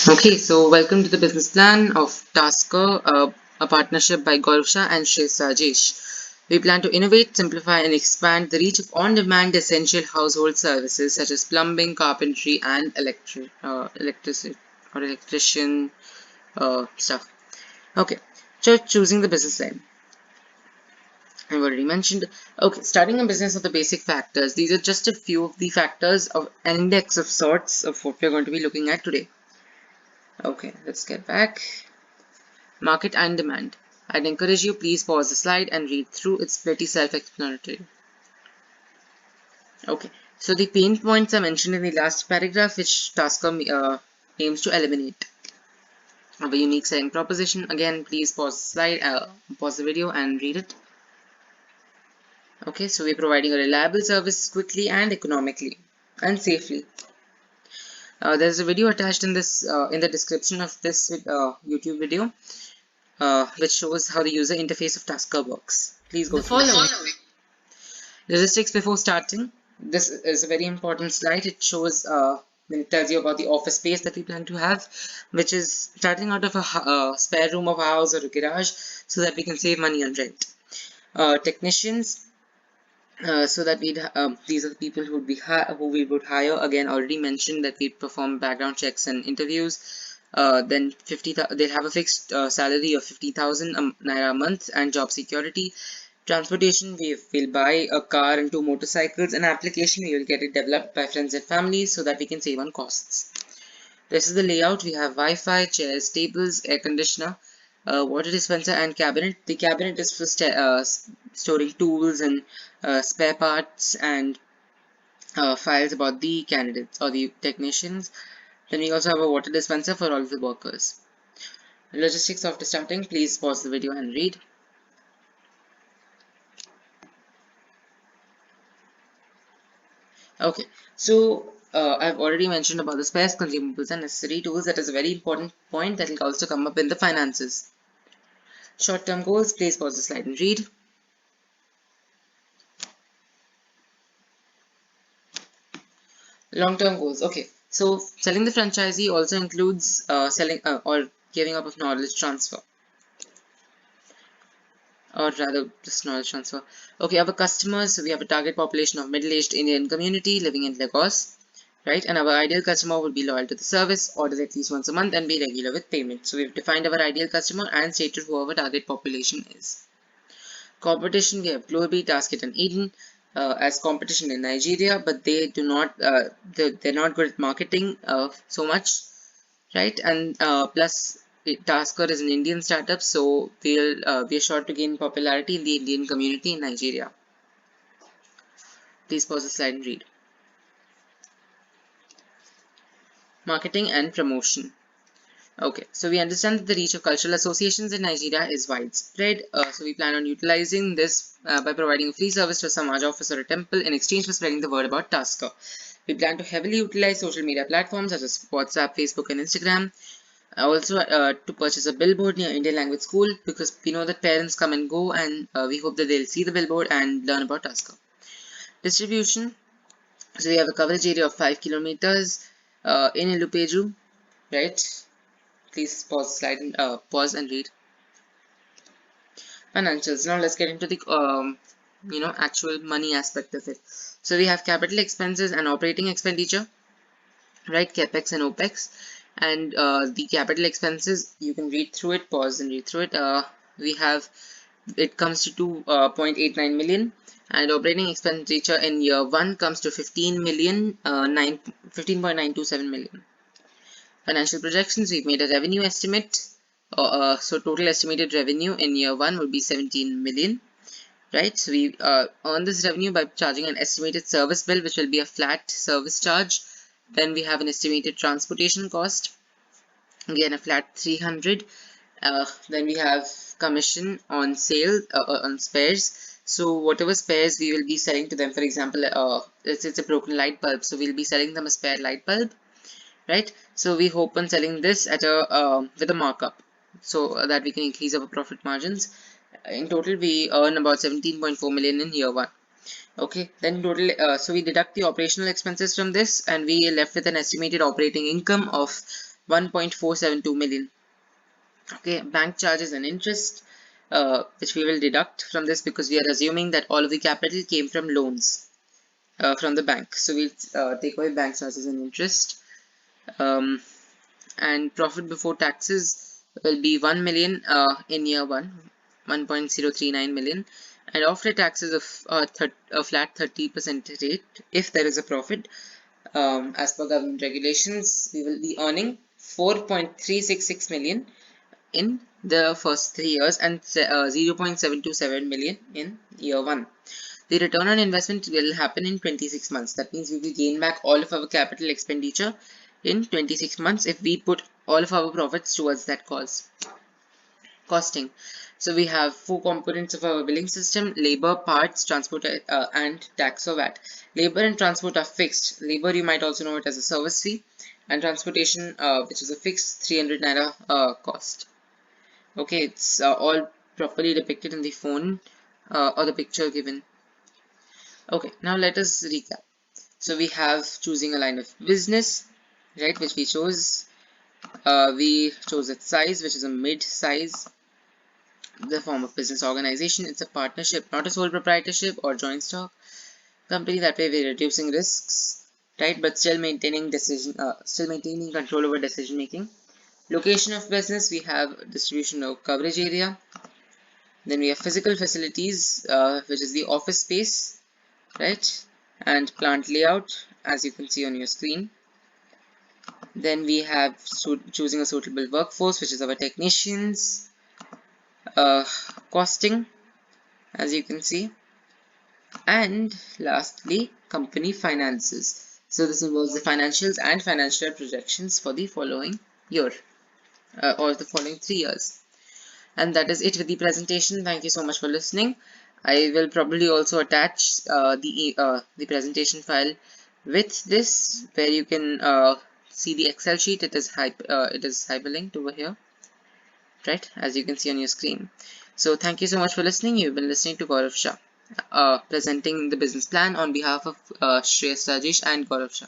Okay, so welcome to the business plan of Tasker, a partnership by Gaurav Shah and Shreyas Rajesh. We plan to innovate, simplify, and expand the reach of on-demand essential household services such as plumbing, carpentry, and electrician stuff. Okay, so choosing the business line. I've already mentioned. Okay, starting a business of the basic factors. These are just a few of the factors of an index of sorts of what we're going to be looking at today. Okay, let's get back. Market and demand. I'd encourage you please pause the slide and read through. It's pretty self-explanatory. Okay, so the pain points are mentioned in the last paragraph, which Tasker aims to eliminate. Of a unique selling proposition. Again, please pause the slide, pause the video and read it. Okay, so we're providing a reliable service quickly and economically and safely. There's a video attached in this in the description of this YouTube video, which shows how the user interface of Tasker works. Please go through it. Logistics before starting. This is a very important slide. It shows it tells you about the office space that we plan to have, which is starting out of a spare room of a house or a garage, so that we can save money on rent. Technicians, so that these are the people who we would hire. Again, already mentioned that we perform background checks and interviews. Then they'll have a fixed salary of 50,000 naira a month and job security. Transportation, we'll buy a car and two motorcycles. An application, we will get it developed by friends and family so that we can save on costs. This is the layout. We have Wi-Fi, chairs, tables, air conditioner, water dispenser and cabinet. The cabinet is for storing tools and spare parts and files about the candidates or the technicians. Then we also have a water dispenser for all of the workers. Logistics after starting, please pause the video and read. Okay, so I've already mentioned about the spares, consumables, and necessary tools. That is a very important point that will also come up in the finances. Short-term goals, please pause the slide and read. Long-term goals. Okay, so selling the franchisee also includes selling or giving up of knowledge transfer, or rather just knowledge transfer. Okay, our customers, so we have a target population of middle-aged Indian community living in Lagos, right? And our ideal customer would be loyal to the service, order at least once a month, and be regular with payment. So we've defined our ideal customer and stated who our target population is. Competition, we have Glory, Tasket, and Eden as competition in Nigeria, but they do not, they're not good at marketing so much, right? And plus, Tasker is an Indian startup, so we're sure to gain popularity in the Indian community in Nigeria. Please pause the slide and read. Marketing and promotion. Okay, so we understand that the reach of cultural associations in Nigeria is widespread. So we plan on utilizing this by providing a free service to a Samaj office or a temple in exchange for spreading the word about Tasker. We plan to heavily utilize social media platforms such as WhatsApp, Facebook, and Instagram. Also to purchase a billboard near Indian language school, because we know that parents come and go, and we hope that they'll see the billboard and learn about Tasker. Distribution. So we have a coverage area of 5 kilometers in Ilupeju, right? Please pause and read. Financials. Now let's get into the actual money aspect of it. So we have capital expenses and operating expenditure, right? Capex and OPEX. And the capital expenses, you can read through it, pause and read through it. We have, it comes to 2.89 million, and operating expenditure in year 1 comes to 15.927 million. Financial projections, we've made a revenue estimate. So total estimated revenue in year 1 would be 17 million, right? So we earn this revenue by charging an estimated service bill, which will be a flat service charge. Then we have an estimated transportation cost, again a flat 300. Then we have commission on sale on spares. So whatever spares we will be selling to them, for example, it's a broken light bulb, so we'll be selling them a spare light bulb, right? So we hope on selling this at a with a markup, so that we can increase our profit margins. In total, we earn about 17.4 million in year 1. Okay, then total, so we deduct the operational expenses from this, and we are left with an estimated operating income of 1.472 million. Okay, bank charges and interest, which we will deduct from this because we are assuming that all of the capital came from loans from the bank. So we'll take away bank charges and interest. Um, and profit before taxes will be 1 million in year 1.039 million, and after taxes of a flat 30% rate if there is a profit. As per government regulations, we will be earning 4.366 million in the first 3 years and 0.727 million in year 1. The return on investment will happen in 26 months. That means we will gain back all of our capital expenditure in 26 months if we put all of our profits towards that cause. Costing. So we have 4 components of our billing system: labor, parts, transport, and tax or VAT. Labor and transport are fixed. Labor, you might also know it as a service fee, and transportation, which is a fixed 300 naira cost. Okay, it's all properly depicted in the phone or the picture given. Okay, now let us recap. So we have choosing a line of business, right, which we chose. We chose its size, which is a mid-size. The form of business organization, it's a partnership, not a sole proprietorship or joint stock company. That way we're reducing risks, right, but still maintaining control over decision making. Location of business, we have distribution of coverage area. Then we have physical facilities, which is the office space, right, and plant layout, as you can see on your screen. Then we have choosing a suitable workforce, which is our technicians. Costing, as you can see, and lastly company finances. So this involves the financials and financial projections for the following year or the following 3 years. And that is it with the presentation. Thank you so much for listening. I will probably also attach the presentation file with this, where you can see the Excel sheet. It is hyperlinked over here, right, as you can see on your screen. So thank you so much for listening. You've been listening to Gaurav Shah, presenting the business plan on behalf of Shreyas Rajesh and Gaurav Shah.